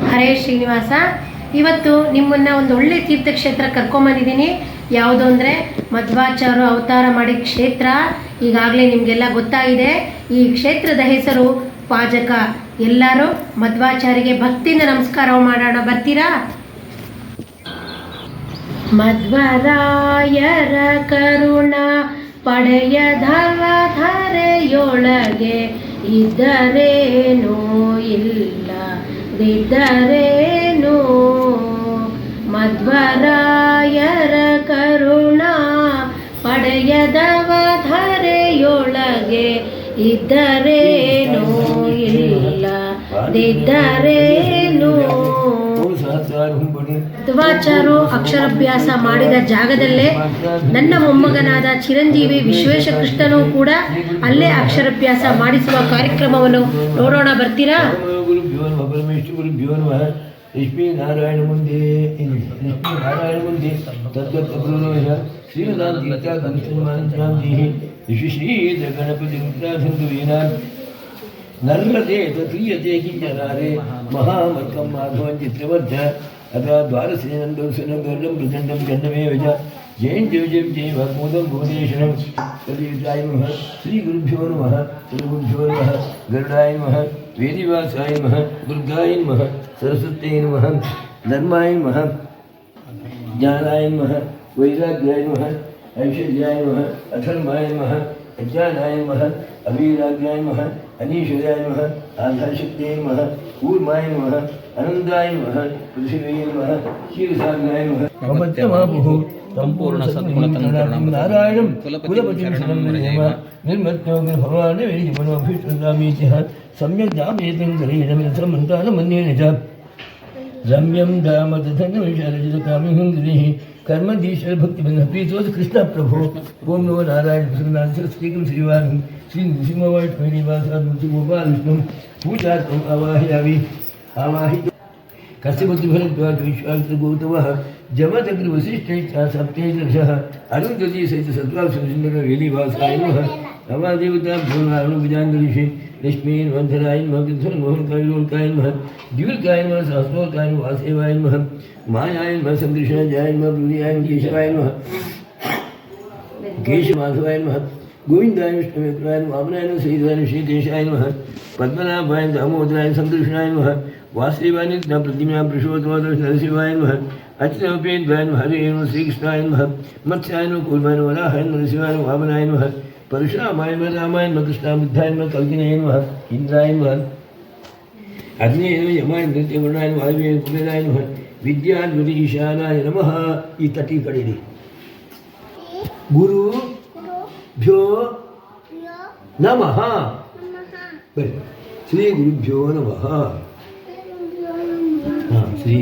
ಹರೇ ಶ್ರೀನಿವಾಸ. ಇವತ್ತು ನಿಮ್ಮನ್ನು ಒಂದು ಒಳ್ಳೆ ತೀರ್ಥಕ್ಷೇತ್ರ ಕರ್ಕೊಂಬಂದಿದ್ದೀನಿ. ಯಾವುದು ಅಂದರೆ ಮಧ್ವಾಚಾರ್ಯರು ಅವತಾರ ಮಾಡಿದ ಕ್ಷೇತ್ರ. ಈಗಾಗಲೇ ನಿಮಗೆಲ್ಲ ಗೊತ್ತಾಗಿದೆ. ಈ ಕ್ಷೇತ್ರದ ಹೆಸರು ಪಾಜಕ. ಎಲ್ಲರೂ ಮಧ್ವಾಚಾರ್ಯರಿಗೆ ಭಕ್ತಿಯಿಂದ ನಮಸ್ಕಾರ ಮಾಡೋಣ. ಬರ್ತೀರಾ? ಮಧ್ವರಾಯರ ಕರುಣ ಪಡೆಯದವ ಧರೆಯೊಳಗೆ ಇದ್ದರೇನೋ ಇಲ್ಲದಿದ್ದರೇನೋ. ಮಧ್ವರಾಯರ ಕರುಣ ಪಡೆಯದವ ಧರೆಯೊಳಗೆ ಇದ್ದರೇನೋ ಇಲ್ಲದಿದ್ದರೇನೋ. ಮಧ್ವಾಚಾರ್ಯರು ಅಕ್ಷರಾಭ್ಯಾಸ ಮಾಡಿದ ಜಾಗದಲ್ಲೇ ನನ್ನ ಮೊಮ್ಮಗನಾದ ಚಿರಂಜೀವಿ ವಿಶ್ವೇಶಕೃಷ್ಣನೂ ಕೂಡ ಅಲ್ಲೇ ಅಕ್ಷರಾಭ್ಯಾಸ ಮಾಡಿಸುವ ಕಾರ್ಯಕ್ರಮವನ್ನು ನೋಡೋಣ. ಬರ್ತೀರಾ? ಲಕ್ಷ್ಮೀ ನಾರಾಯಣ ಮುಂದೆ ಶ್ರೀ ಗಣಪತಿ ನರ್ಮದೆ ತೃತೀಯತೆ ಕಿಂಚನಾರೆ ಮಹಾಮರ್ಕಂ ಮಾಧವಂ ಚಿತ್ರವರ್ಧ ಅಥ ದ್ವಾರಸೇನಂದಂ ಪ್ರಚಂಡಂ ಚಂಡಮೇ ವಜ ಜೈನ್ ಜಯ ಜಯ ಜಯ ಭಗಮೋದಂ ಭುವನೇಶ್ವರಂ ತದೇವಾಯ ನಮಃ. ಶ್ರೀ ಗುರುಭ್ಯೋ ನಮಃ. ಗುರುಭ್ಯೋ ನಮಃ. ಗರುಡಾಯ ನಮಃ. ವೇದಿವಾಸಾಯ ನಮಃ. ದುರ್ಗಾಯ ನಮಃ. ಸರಸ್ವತ್ಯೈ ನಮಃ. ಧರ್ಮಾಯ ನಮಃ. ಜ್ಞಾನಾಯ ನಮಃ. ವೈರಾಗ್ಯಾಯ ನಮಃ. ಐಶ್ವರ್ಯಾಯ ನಮಃ. ಅಧರ್ಮಾಯ ನಮಃ. ಅಜ್ಞಾನಾಯ ನಮಃ. ಅಭೀರಾಗ್ಯಾಯ ನಮಃ. ಅನೀಶ್ವರಾಯ ನಮಃ. ಆಧಾರಶಕ್ತಿಯೇ ನಮಃ. ಕೂರ್ಮಾಯ ನಮಃ. ಅನಂದಾಯ ನಮಃ. ಪೃಥಿವೇ ನಮಃ. ಕ್ಷೀರಸಾಗರಾಯ ನಮಃ. ಮಮತ್ಯಮಾಪುಃ ಸಂಪೂರ್ಣ ಸದ್ಗುಣತಂತ್ರಂ ನಾರಾಯಣಂ ಕುಲಪತಿಂ ಶರಣಂ ನಿರ್ಮತ್ಯೋಗ ಭಗವಾನ್ ವೇದಿಮನೋಭಿಷ್ಟಾಮೀತಿಹ ಸಮ್ಯಕ್ ಜಾಮೇತಂ ಗರೀಣಮಿತ್ರ ಮಂತಾನ ಮನ್ಯೇನ ಚ ರಮ್ಯಂ ಧಾಮದಧನ ವಿಶಾಲಜಿತ ಕಾಮಿಹುಂ ಗಿರಿಃ ಕರ್ಮಧೀಶ್ವರ ಭಕ್ತಿಬಂಧ ಪ್ರೀತೋದ ಕೃಷ್ಣ ಪ್ರಭೋ. ಓಂ ನಮೋ ನಾರಾಯಣ ಸರಸ್ವತೀಕಂ ಶ್ರೀವಾರಂ ಶ್ರೀ ನೃಸಿಂಹವಾಟ್ಮನಿವಾಸಾದ್ ಗೋಪಾಲವಿಷ್ಣುಂ ಪೂಜಾರ್ಥಂ ಆವಾಹಯಾಮಿ. ಆವಾಹಿ ಕಸ್ಯ ಬುದ್ಧಿಫಲದ್ವಾದ ವಿಶ್ವಾಮಿತ್ರ ಗೌತಮಃ ಜಮದಗ್ರ ವಸಿಷ್ಠೈಶ್ಚ ಸಪ್ತೈರ್ದಶಃ ಅರುಂಧತಿ ಸಹಿತ ಸದ್ವಾಸುಂದರ ವೇದಿವಾಸಾಯ ನಮಃ. ನಮದೇವತಾಭ್ಯೋ ಅರುಣಭುಜಾಂಗಲಿಷೆ ಲಕ್ಷ್ಮೀರ್ವಂಧರಾಯ ನಮಃ. ಮೋಹನಕಾಯ ನಮಃ. ದ್ವಿರ್ಗಾಯ ನಮಃ. ಸಹಸ್ರೋಕಾಯ ನಮಃ. ವಾಸುದೇವಾಯ ನಮಃ. ಮಾಯಾಯ ನಮಃ. ಸಂಕೃಷ್ಣಾಯ ನಮಃ. ಬ್ರೂಯಾಯ ಕೇಶವಾಯ ನಮಃ. ಕೇಶಮಾಧವಾಯ ನಮಃ. ಗೋವಿಂದಾಯ ವಿಷ್ಣುವಿಕ್ರಾಯ ವಾಮನಾಯ ನಮಃ. ಶ್ರೀಧರಾಯ ಶ್ರೀಕೇಶಾಯ ನಮಃ. ಪದ್ಮನಾಭಾಯ ದಾಮೋದರಾಯ ಸಂಕೃಷ್ಣಾಯ ನಮಃ. ವಾಸುದೇವಾಯ ಪ್ರತಿಮ್ಯಾಂ ಪುರುಷೋತ್ತಮಾಯ ನರಸಿಂಹಾಯ ನಮಃ. ಅಚ್ಯುತಾಯ ನಮಃ. ಹರೇ ನಮಃ. ಶ್ರೀಕೃಷ್ಣಾಯ ನಮಃ. ಮತ್ಸ್ಯಾಯ ನಮಃ. ಕೂರ್ಮಾಯ ನಮಃ. ವರಾಹಾಯ ನಮಃ. ನರಸಿಂಹಾಯ ನಮಃ. ವಾಮನಾಯ ನಮಃ. ಪರಶುರಾಮಾಯ ನಮಃ. ರಾಮಾಯ ನಮಃ. ಕೃಷ್ಣಾಯ ಬುದ್ಧಾಯ ನಮಃ. ಕಲ್ಕಿನಾಯ ನಮಃ. ಇಂದ್ರಾಯ ನಮಃ. ಅಗ್ನೇಯ ನಮಃ. ಯಮಾಯ ನೃತ್ಯವರ್ಣಾಯ ನಮಃ. ವಾಯುವೇಯ ಕುಬೇರಾಯ ನಮಃ. ವಿದ್ಯಾದ್ವತಿ ಈಶಾನಾಯ ನಮಃ. ಈ ತಟಿ ಕಡೆಯಿರಿ. ಗುರು ಭ್ಯೋ ನಮಃ. ಬನ್ನಿ. ಶ್ರೀ ಗುರುಭ್ಯೋ ನಮಃ. ಶ್ರೀ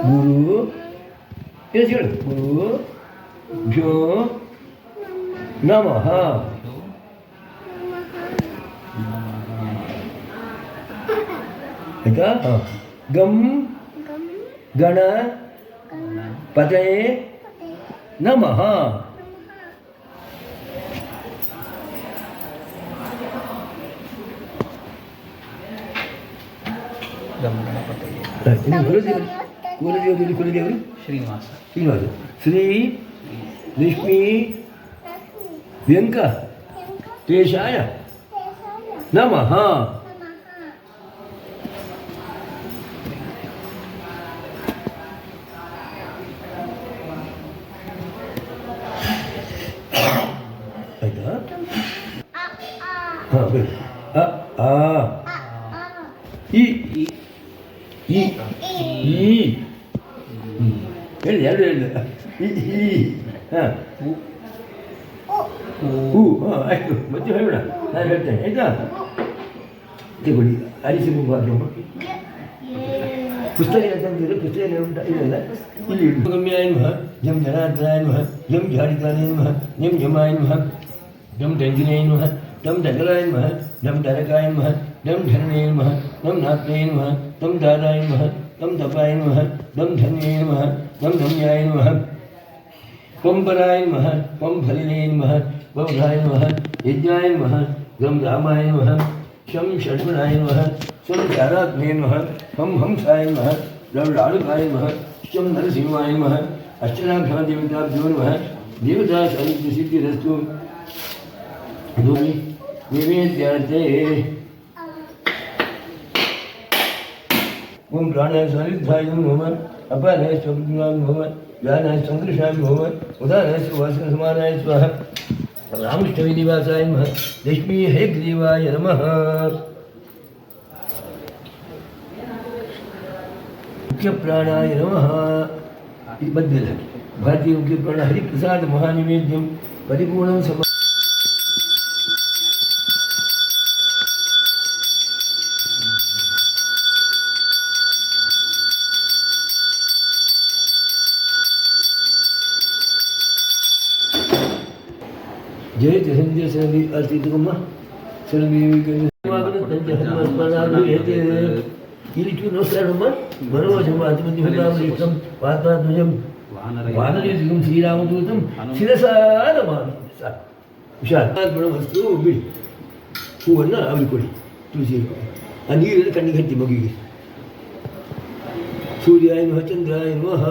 ಗುರು ಹೇಳು. ಗುರು ಭ್ಯೋ ನಮಃ. ಆಯ್ತಾ? ಗಂ ಗಣ ಪತೇ ನಮಃ. ಕುಲದೇವರು ಶ್ರೀನಿವಾಸ. ಶ್ರೀ ಲಕ್ಷ್ಮೀ ವೆಂಕಟೇಶಾಯ ನಮಃ. ಆಯ್ತಾ? ಹಾಂ ಬನ್ನಿ. ಆ ಈ ಈ ಈ ಹೇಳಿ. ಎರಡು ಹೇಳಿದೆ. ಈ ಹಾಂ ಹೂ. ಹಾಂ ಆಯಿತು. ಮತ್ತೆ ಹೇಳೋಣ. ನಾನು ಹೇಳ್ತೇನೆ. ಆಯಿತಾ? ತಗೊಳ್ಳಿ. ಅರಿಸಿ ಬಾತ್ರೂಮ್ ಪುಸ್ತಕ ತಂದಿದ್ರೆ ಪುಸ್ತಕ ಉಂಟ ಇಲ್ಲ ಇಲ್ಲಿ. ಗಮ್ಯಾಯ ನಮಃ. ಜಂ ಜನಾರ್ದನಾಯ ನಮಃ. ಜಂ ಜಾಡಿತಾಯ ನಮಃ. ಜಂ ಜಮಾಯ ನಮಃ. ಜಂ ದಂಜಿನಾಯ ನಮಃ. ಜಂ ದಗಲಾಯ ನಮಃ. ಜಂ ದರಕಾಯ ನಮಃ. ಜಂ ಧರಣೇ ನಮಃ. ಜಂ ನಾತ್ಮೇ ನಮಃ. ಜಂ ದಾರಾಯ ನಮಃ. ಜಂ ತಪಾಯ ನಮಃ. ಜಂ ಧನ್ಯೇ ನಮಃ. ಜಂ ಧನ್ಯಾಯ ನಮಃ. ಪಂಪರಾಯ ನಮಃ. ಪಂ ಫಲಿನೇ ನಮಃ. ಪಂಭಾಯ ನಮಃ. ಯಜ್ಞಾಯ ನಮಃ. ಗಂ ರಾಮಾಯ ನಮಃ. ಶಂ ಷಡ್ಗುಣಾಯ ನಮಃ ಸ್ವಂ ಚಾರಾತ್ಮೇ ನಮಃ ಹಂ ಹಂಸಾಯ ನಮಃ ಲೌಲಾಳುಕಾಯ ನಮಃ ಶಂ ನರಸಿಂಹಾಯ ನಮಃ ಅಷ್ಟನಾಭ್ಯಾಂ ದೇವತಾಭ್ಯೋ ನಮಃ ದೇವತಾ ಸಾನ್ನಿಧ್ಯ ಸಿದ್ಧಿರಸ್ತು ನಿವೇದ್ಯಾರ್ತೆ ಓಂ ಪ್ರಾಣಾಯ ಸಾನ್ನಿಧ್ಯಾಯ ನಮಃ ಅಪಾನಾಯ ಸ್ವಪ್ನಾಯ ನಮಃ ವ್ಯಾನಾಯ ಸಂಘರ್ಷಾಯ ನಮಃ ಉದಾನಾಯ ಸುವಾಸನ ಸಮಾನಾಯ ಸ್ವಹ ರಾಮೃಷ್ಠವಿನಿವಾಸಾಯ ನಮಃ ಲಕ್ಷ್ಮೀ ಹೇಗ್ರೀವಾಯ ನಮಃ ಮುಖ್ಯ ಪ್ರಾಣಾಯ ನಮಃ ಮಧ್ಯದಲ್ಲಿ ಭಾರತೀಯ ಮುಖ್ಯ ಪ್ರಾಣ ಹರಿಪ್ರಸಾದ ಮಹಾನಿವೇದ್ಯಂ ಪರಿಪೂರ್ಣಂ ಸಮ ಜಯ ಸಂಧ್ಯಾ ಸನದಿ ಅರ್ಚಿತಕಮ್ಮ ಸನದೇವಿ ಇಲ್ಲಿ ಚೂರು ನಮಸ್ಕಾರಮ್ಮ ಮನೋಜಂ ಆತ್ಮಂದಿ ಹುತಾಮರಿಷ್ಟಂ ಪಾತಾತ್ಮಜಂ ವಾನರೇಸಿಗಂ ಶ್ರೀರಾಮದೂತಂ ಶಿರಸಾ ನಮಾಮಿ. ಸಾಕು ಹುಷಾರು ಬಿಡಿ. ಹೂವನ್ನು ಅವ್ರಿಗೆ ಕೊಡಿ, ತುಳಸಿ ಆ ನೀರಲ್ಲಿ ಕಣ್ಣಿಗೆ ಹಚ್ಚಿ ಮಗುವಿಗೆ. ಸೂರ್ಯಾಯ ನಮಃ ಚಂದ್ರಾಯ ನಮಃ.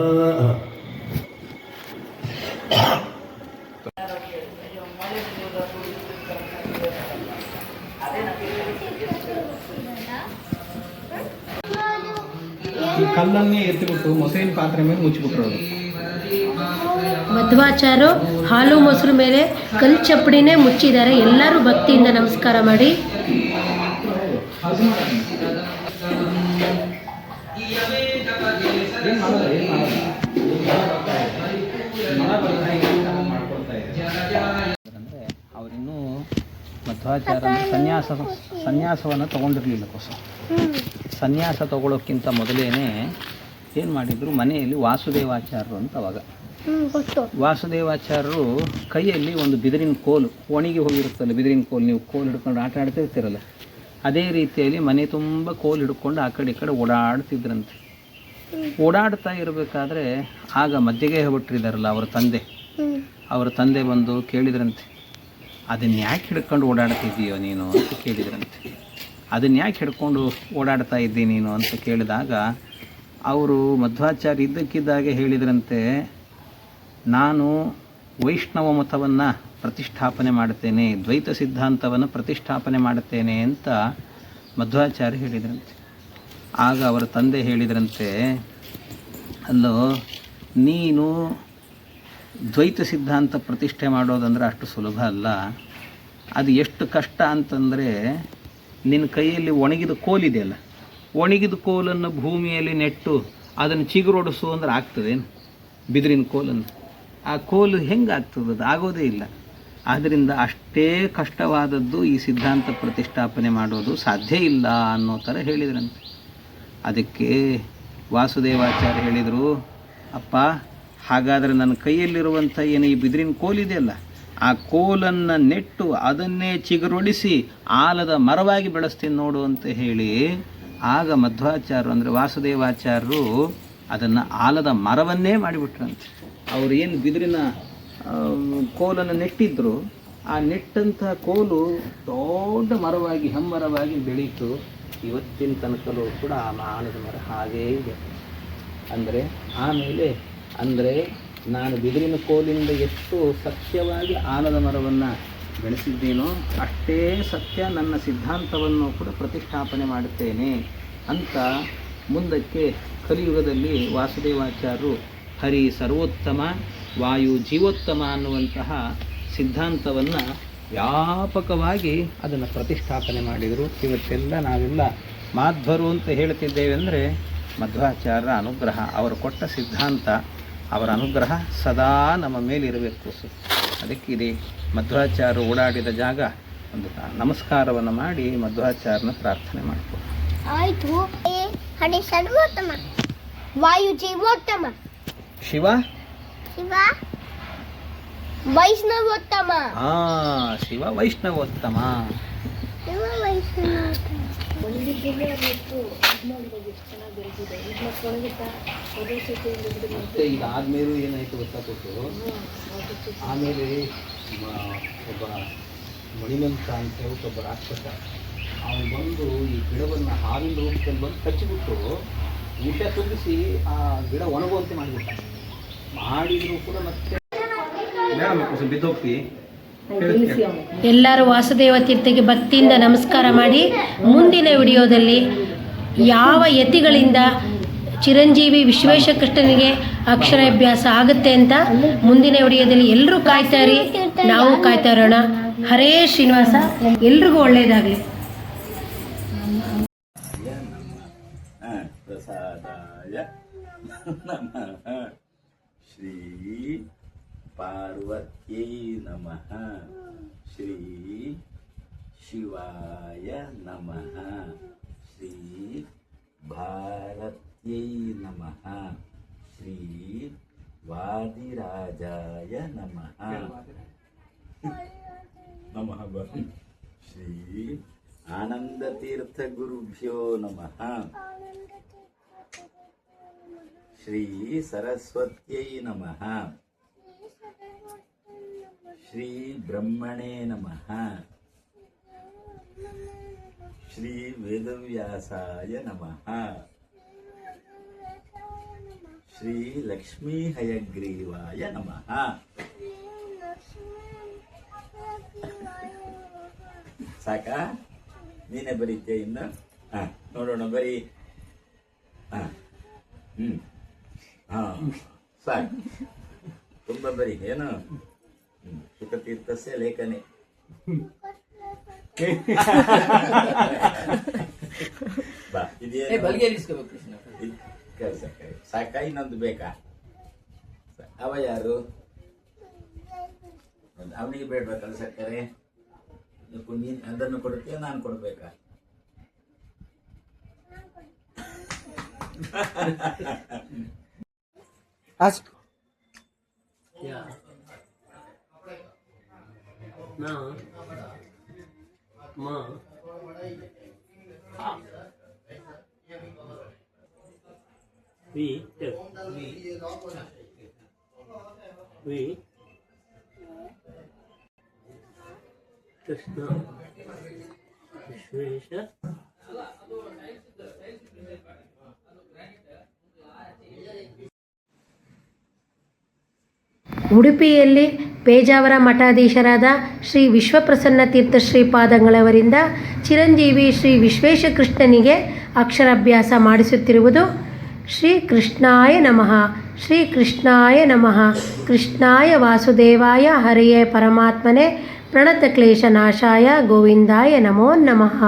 ಈ ಕಲ್ಲನ್ನೇ ಎತ್ತಿಬಿಟ್ಟು ಮೊಸರಿನ ಪಾತ್ರೆ ಮೇಲೆ ಮುಚ್ಚಿಬಿಟ್ರು ಅವರು. ಮಧ್ವಾಚಾರ್ಯರು ಹಾಲು ಮೊಸರು ಮೇಲೆ ಕಲ್ಲು ಚಪ್ಪಡಿನೇ ಮುಚ್ಚಿದ್ದಾರೆ. ಎಲ್ಲರೂ ಭಕ್ತಿಯಿಂದ ನಮಸ್ಕಾರ ಮಾಡಿ. ಅಂದರೆ ಅವರಿನ್ನೂ ಮಧ್ವಾಚಾರ್ಯ ಸನ್ಯಾಸವನ್ನು ತಗೊಂಡಿರಲಿಲ್ಲ. ಸನ್ಯಾಸ ತಗೊಳ್ಳೋಕ್ಕಿಂತ ಮೊದಲೇನೆ ಏನು ಮಾಡಿದರು, ಮನೆಯಲ್ಲಿ ವಾಸುದೇವಾಚಾರ್ಯರು ಅಂತ ಅವಾಗ. ವಾಸುದೇವಾಚಾರ್ಯರು ಕೈಯಲ್ಲಿ ಒಂದು ಬಿದಿರಿನ ಕೋಲು, ಒಣಗಿ ಹೋಗಿರುತ್ತಲ್ಲ ಬಿದಿರಿನ ಕೋಲು, ನೀವು ಕೋಲು ಹಿಡ್ಕೊಂಡು ಆಟ ಆಡ್ತಿರ್ತೀರಲ್ಲ, ಅದೇ ರೀತಿಯಲ್ಲಿ ಮನೆ ತುಂಬ ಕೋಲು ಹಿಡ್ಕೊಂಡು ಆ ಕಡೆ ಈ ಕಡೆ ಓಡಾಡ್ತಿದ್ರಂತೆ. ಓಡಾಡ್ತಾ ಇರಬೇಕಾದ್ರೆ ಆಗ ಮಧ್ಯಗೆ ಬಿಟ್ಟಿದ್ದಾರಲ್ಲ ಅವರ ತಂದೆ ಬಂದು ಕೇಳಿದ್ರಂತೆ, ಅದನ್ನು ಯಾಕೆ ಹಿಡ್ಕೊಂಡು ಓಡಾಡ್ತಿದ್ದೀಯೋ ನೀನು ಅಂತ ಕೇಳಿದ್ರಂತೆ. ಅದನ್ನು ಯಾಕೆ ಹಿಡ್ಕೊಂಡು ಓಡಾಡ್ತಾ ಇದ್ದಿ ನೀನು ಅಂತ ಕೇಳಿದಾಗ ಅವರು ಮಧ್ವಾಚಾರ್ಯ ಇದ್ದಕ್ಕಿದ್ದಾಗೆ ಹೇಳಿದ್ರಂತೆ, ನಾನು ವೈಷ್ಣವ ಮತವನ್ನು ಪ್ರತಿಷ್ಠಾಪನೆ ಮಾಡುತ್ತೇನೆ, ದ್ವೈತ ಸಿದ್ಧಾಂತವನ್ನು ಪ್ರತಿಷ್ಠಾಪನೆ ಮಾಡುತ್ತೇನೆ ಅಂತ ಮಧ್ವಾಚಾರ್ಯ ಹೇಳಿದ್ರಂತೆ. ಆಗ ಅವರ ತಂದೆ ಹೇಳಿದ್ರಂತೆ, ಅಲ್ಲೋ ನೀನು ದ್ವೈತ ಸಿದ್ಧಾಂತ ಪ್ರತಿಷ್ಠೆ ಮಾಡೋದಂದ್ರೆ ಅಷ್ಟು ಸುಲಭ ಅಲ್ಲ, ಅದು ಎಷ್ಟು ಕಷ್ಟ ಅಂತಂದರೆ ನಿನ್ನ ಕೈಯಲ್ಲಿ ಒಣಗಿದ ಕೋಲಿದೆಯಲ್ಲ, ಒಣಗಿದ ಕೋಲನ್ನು ಭೂಮಿಯಲ್ಲಿ ನೆಟ್ಟು ಅದನ್ನು ಚಿಗುರೊಡಿಸು ಅಂದ್ರೆ ಆಗ್ತದೇನು? ಬಿದಿರಿನ ಕೋಲನ್ನು ಆ ಕೋಲು ಹೆಂಗೆ ಆಗ್ತದೆ? ಅದು ಆಗೋದೇ ಇಲ್ಲ. ಆದ್ದರಿಂದ ಅಷ್ಟೇ ಕಷ್ಟವಾದದ್ದು ಈ ಸಿದ್ಧಾಂತ ಪ್ರತಿಷ್ಠಾಪನೆ ಮಾಡೋದು ಸಾಧ್ಯ ಇಲ್ಲ ಅನ್ನೋ ಥರ ಹೇಳಿದ್ರಂತೆ. ಅದಕ್ಕೆ ವಾಸುದೇವಾಚಾರ್ಯ ಹೇಳಿದರು, ಅಪ್ಪ ಹಾಗಾದರೆ ನನ್ನ ಕೈಯಲ್ಲಿರುವಂಥ ಏನು ಈ ಬಿದಿರಿನ ಕೋಲಿದೆಯಲ್ಲ, ಆ ಕೋಲನ್ನು ನೆಟ್ಟು ಅದನ್ನೇ ಚಿಗುರೊಡಿಸಿ ಆಲದ ಮರವಾಗಿ ಬೆಳೆಸ್ತೀನಿ ನೋಡು ಅಂತ ಹೇಳಿ, ಆಗ ಮಧ್ವಾಚಾರ್ಯರು ಅಂದರೆ ವಾಸುದೇವಾಚಾರ್ಯರು ಅದನ್ನು ಆಲದ ಮರವನ್ನೇ ಮಾಡಿಬಿಟ್ರಂತೆ. ಅವರು ಏನು ಬಿದಿರಿನ ಕೋಲನ್ನು ನೆಟ್ಟಿದ್ರು, ಆ ನೆಟ್ಟಂಥ ಕೋಲು ದೊಡ್ಡ ಮರವಾಗಿ ಹೆಮ್ಮರವಾಗಿ ಬೆಳೀತು. ಇವತ್ತಿನ ತನಕಲೂ ಕೂಡ ಆ ಆಲದ ಮರ ಹಾಗೇ ಇದೆ. ಅಂದರೆ ನಾನು ಬಿದಿರಿನ ಕೋಲಿಂದ ಎಷ್ಟು ಸತ್ಯವಾಗಿ ಆಲದ ಮರವನ್ನು ಬೆಳೆಸಿದ್ದೇನೋ ಅಷ್ಟೇ ಸತ್ಯ ನನ್ನ ಸಿದ್ಧಾಂತವನ್ನು ಕೂಡ ಪ್ರತಿಷ್ಠಾಪನೆ ಮಾಡುತ್ತೇನೆ ಅಂತ ಮುಂದಕ್ಕೆ ಕಲಿಯುಗದಲ್ಲಿ ವಾಸುದೇವಾಚಾರ್ಯರು ಹರಿ ಸರ್ವೋತ್ತಮ, ವಾಯು ಜೀವೋತ್ತಮ ಅನ್ನುವಂತಹ ಸಿದ್ಧಾಂತವನ್ನು ವ್ಯಾಪಕವಾಗಿ ಅದನ್ನು ಪ್ರತಿಷ್ಠಾಪನೆ ಮಾಡಿದರು. ಇವತ್ತೆಲ್ಲ ನಾವೆಲ್ಲ ಮಾಧ್ವರು ಅಂತ ಹೇಳ್ತಿದ್ದೇವೆ ಅಂದರೆ ಮಧ್ವಾಚಾರ್ಯರ ಅನುಗ್ರಹ, ಅವರು ಕೊಟ್ಟ ಸಿದ್ಧಾಂತ, ಅವರ ಅನುಗ್ರಹ ಸದಾ ನಮ್ಮ ಮೇಲಿರಬೇಕು. ಅದಕ್ಕೆ ಇದೆ ಮಧ್ವಾಚಾರ್ಯರು ಓಡಾಡಿದ ಜಾಗ ಒಂದು ನಮಸ್ಕಾರವನ್ನು ಮಾಡಿ ಮಧ್ವಾಚಾರ್ಯನ ಪ್ರಾರ್ಥನೆ ಮಾಡ್ಕೊ. ಆಯಿತು. ಹರಿ ಸರ್ವೋತ್ತಮ, ವಾಯು ಜೀವೋತ್ತಮ, ಶಿವ ವೈಷ್ಣವೋತ್ತಮ. ಶಿವ ವೈಷ್ಣವೋತ್ತಮ. ಮತ್ತೆ ಇದಾದ್ಮೇಲೂ ಏನಾಯ್ತು ಗೊತ್ತಾಗ್ಬಿಟ್ಟು, ಆಮೇಲೆ ಒಬ್ಬ ಮಣಿಮಂತ ಅಂತ ಒಬ್ಬ ರಾಕ್ಷಸ ಅವನು ಬಂದು ಈ ಗಿಡವನ್ನು ಹಾವಿನ ರೂಪದಲ್ಲಿ ಬಂದು ಕಚ್ಚಿಬಿಟ್ಟು ವಿಷ ತುಂಬಿಸಿ ಆ ಗಿಡ ಒಣಗುವಂತೆ ಮಾಡಿದ್ರು ಕೂಡ ಮತ್ತೆ ಬಿದ್ದೋಗ್ತಿ. ಎಲ್ಲರೂ ವಾಸುದೇವ ತೀರ್ಥಗೆ ಭಕ್ತಿಯಿಂದ ನಮಸ್ಕಾರ ಮಾಡಿ ಮುಂದಿನ ವಿಡಿಯೋದಲ್ಲಿ ಯಾವ ಯತಿಗಳಿಂದ ಚಿರಂಜೀವಿ ವಿಶ್ವೇಶ ಕೃಷ್ಣನಿಗೆ ಅಕ್ಷರಾಭ್ಯಾಸ ಆಗುತ್ತೆ ಅಂತ ಮುಂದಿನ ವಿಡಿಯೋದಲ್ಲಿ ಎಲ್ಲರೂ ಕಾಯ್ತಾ ಇರಿ, ನಾವು ಕಾಯ್ತಾ ಇರೋಣ. ಹರೇ ಶ್ರೀನಿವಾಸ, ಎಲ್ರಿಗೂ ಒಳ್ಳೆಯದಾಗಲಿ. ಪ್ರಸಾದಾಯ ನಮಃ. ಶ್ರೀ ಪಾರ್ವತ್ಯೈ ನಮಃ. ಶ್ರೀ ಶಿವಾಯ ನಮಃ. ಶ್ರೀ ಭಾರತ್ಯೈ ನಮಃ. ಶ್ರೀ ವಾದಿರಾಜಾಯ ನಮಃ. ನಮಃ. ಶ್ರೀ ಆನಂದತೀರ್ಥ ಗುರುಭ್ಯೋ ನಮಃ. ಶ್ರೀ ಸರಸ್ವತ್ಯೈ ನಮಃ. ಶ್ರೀ ಬ್ರಹ್ಮಣೇ ನಮಃ. ಶ್ರೀ ವೇದವ್ಯಾಸಾಯ ನಮಃ. ಶ್ರೀ ಲಕ್ಷ್ಮೀ ಹಯಗ್ರೀವಾಯ ನಮಃ. ಸಾಕಾ? ನೀನೇ ಬರೀತೀಯ ಇನ್ನು? ನೋಡೋಣ, ಬರೀ. ಸಾಕು, ತುಂಬ ಬರೀ. ಏನು? ಸುಖತೀರ್ಥಸ್ಯ ಲೇಖನೆ. ಬಾ, ಸಾಕಾ? ಇನ್ನೊಂದು ಬೇಕಾ? ಅವ ಯಾರು? ಅವನಿಗೆ ಬೇಡ್ಬೇಕಲ್ಲ ಸಕ್ಕರೆ? ನೀನು ಅದನ್ನು ಕೊಡ್ತೀಯ, ನಾನು ಕೊಡ್ಬೇಕಾ? Ask. Yeah. Now, Ma. We. Krishna. Vishwesha. ಉಡುಪಿಯಲ್ಲಿ ಪೇಜಾವರ ಮಠಾಧೀಶರಾದ ಶ್ರೀ ವಿಶ್ವಪ್ರಸನ್ನ ತೀರ್ಥ ಶ್ರೀಪಾದಂಗಳವರಿಂದ ಚಿರಂಜೀವಿ ಶ್ರೀ ವಿಶ್ವೇಶ ಕೃಷ್ಣನಿಗೆ ಅಕ್ಷರಾಭ್ಯಾಸ ಮಾಡಿಸುತ್ತಿರುವುದು. ಶ್ರೀ ಕೃಷ್ಣಾಯ ನಮಃ. ಶ್ರೀ ಕೃಷ್ಣಾಯ ನಮಃ. ಕೃಷ್ಣಾಯ ವಾಸುದೇವಾಯ ಹರಿಯೇ ಪರಮಾತ್ಮನೆ ಪ್ರಣತ ಕ್ಲೇಶ ನಾಶಾಯ ಗೋವಿಂದಾಯ ನಮೋ ನಮಃ.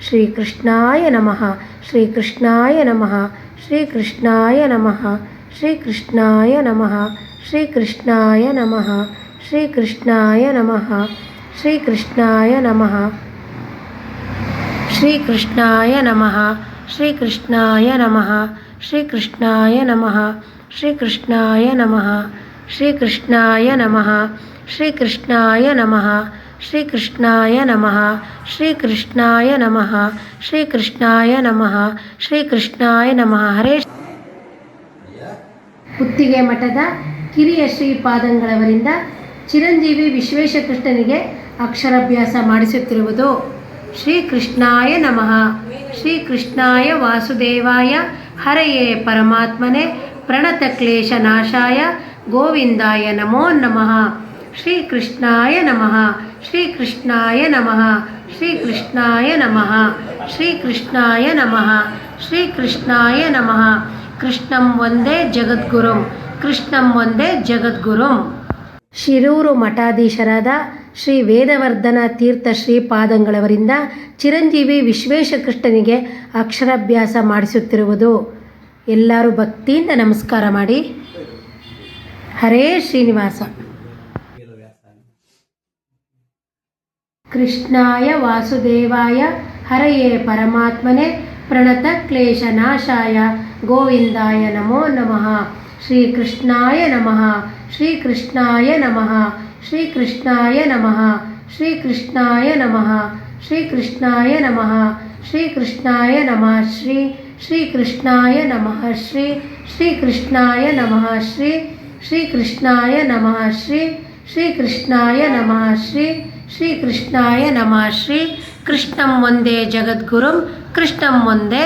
ಶ್ರೀ ಕೃಷ್ಣಾಯ ನಮಃ. ಶ್ರೀ ಕೃಷ್ಣಾಯ ನಮಃ. ಶ್ರೀ ಕೃಷ್ಣಾಯ ನಮಃ. ಶ್ರೀ ಕೃಷ್ಣಾಯ ನಮಃ. ಶ್ರೀ ಕೃಷ್ಣಾಯ ನಮಃ. ಶ್ರೀ ಕೃಷ್ಣಾಯ ನಮಃ. ಶ್ರೀ ಕೃಷ್ಣಾಯ ನಮಃ. ಶ್ರೀ ಕೃಷ್ಣಾಯ ನಮಃ. ಶ್ರೀ ಕೃಷ್ಣಾಯ ನಮಃ. ಶ್ರೀ ಕೃಷ್ಣಾಯ ನಮಃ. ಶ್ರೀ ಕೃಷ್ಣಾಯ ನಮಃ. ಶ್ರೀ ಕೃಷ್ಣಾಯ ನಮಃ. ಶ್ರೀ ಕೃಷ್ಣಾಯ ನಮಃ. ಶ್ರೀ ಕೃಷ್ಣಾಯ ನಮಃ. ಶ್ರೀ ಕೃಷ್ಣಾಯ ನಮಃ. ಶ್ರೀ ಕೃಷ್ಣಾಯ ನಮಃ. ಶ್ರೀ ಕೃಷ್ಣಾಯ ನಮಃ. ಹರೇ ಪುತ್ತಿಗೆ ಮಠದ ಕಿರಿಯ ಶ್ರೀಪಾದಂಗಳವರಿಂದ ಚಿರಂಜೀವಿ ವಿಶ್ವೇಶ ಕೃಷ್ಣನಿಗೆ ಅಕ್ಷರಾಭ್ಯಾಸ ಮಾಡಿಸುತ್ತಿರುವುದು. ಶ್ರೀ ಕೃಷ್ಣಾಯ ನಮಃ. ಶ್ರೀ ಕೃಷ್ಣಾಯ ವಾಸುದೇವಾಯ ಹರಯೇ ಪರಮಾತ್ಮನೆ ಪ್ರಣತ ಕ್ಲೇಶ ನಾಶಾಯ ಗೋವಿಂದಾಯ ನಮೋ ನಮಃ. ಶ್ರೀ ಕೃಷ್ಣಾಯ ನಮಃ. ಶ್ರೀ ಕೃಷ್ಣಾಯ ನಮಃ. ಶ್ರೀ ಕೃಷ್ಣಾಯ ನಮಃ. ಶ್ರೀ ಕೃಷ್ಣಾಯ ನಮಃ. ಶ್ರೀ ಕೃಷ್ಣಾಯ ನಮಃ. ಕೃಷ್ಣಂ ವಂದೇ ಜಗದ್ಗುರುಂ. ಕೃಷ್ಣಂ ವಂದೇ ಜಗದ್ಗುರುಂ. ಶಿರೂರು ಮಠಾಧೀಶರಾದ ಶ್ರೀ ವೇದವರ್ಧನ ತೀರ್ಥ ಶ್ರೀಪಾದಂಗಳವರಿಂದ ಚಿರಂಜೀವಿ ವಿಶ್ವೇಶ ಕೃಷ್ಣನಿಗೆ ಅಕ್ಷರಾಭ್ಯಾಸ ಮಾಡಿಸುತ್ತಿರುವುದು. ಎಲ್ಲರೂ ಭಕ್ತಿಯಿಂದ ನಮಸ್ಕಾರ ಮಾಡಿ. ಹರೇ ಶ್ರೀನಿವಾಸ. ಕೃಷ್ಣಾಯ ವಾಸುದೇವಾಯ ಹರಯೇ ಪರಮಾತ್ಮನೆ ಪ್ರಣತ ಕ್ಲೇಶ ನಾಶಾಯ ಗೋವಿಂದಾಯ ನಮೋ ನಮಃ. ಶ್ರೀ ಕೃಷ್ಣಾಯ ನಮಃ. ಶ್ರೀ ಕೃಷ್ಣಾಯ ನಮಃ. ಶ್ರೀ ಕೃಷ್ಣಾಯ ನಮಃ. ಶ್ರೀ ಕೃಷ್ಣಾಯ ನಮಃ. ಶ್ರೀ ಕೃಷ್ಣಾಯ ನಮಃ. ಶ್ರೀ ಕೃಷ್ಣಾಯ ನಮಃ. ಶ್ರೀ ಶ್ರೀ ಕೃಷ್ಣಾಯ ನಮಃ. ಶ್ರೀ ಶ್ರೀ ಕೃಷ್ಣಾಯ ನಮಃ. ಶ್ರೀ ಶ್ರೀ ಕೃಷ್ಣಾಯ ನಮಃ. ಶ್ರೀ ಶ್ರೀ ಕೃಷ್ಣಾಯ ನಮಃ. ಶ್ರೀ ಶ್ರೀ ಕೃಷ್ಣಾಯ ನಮಃ. ಶ್ರೀ ಕೃಷ್ಣಂ ಒಂದೇ ಜಗದ್ಗುರುಂ ಕೃಷ್ಣಂ ಒಂದೇ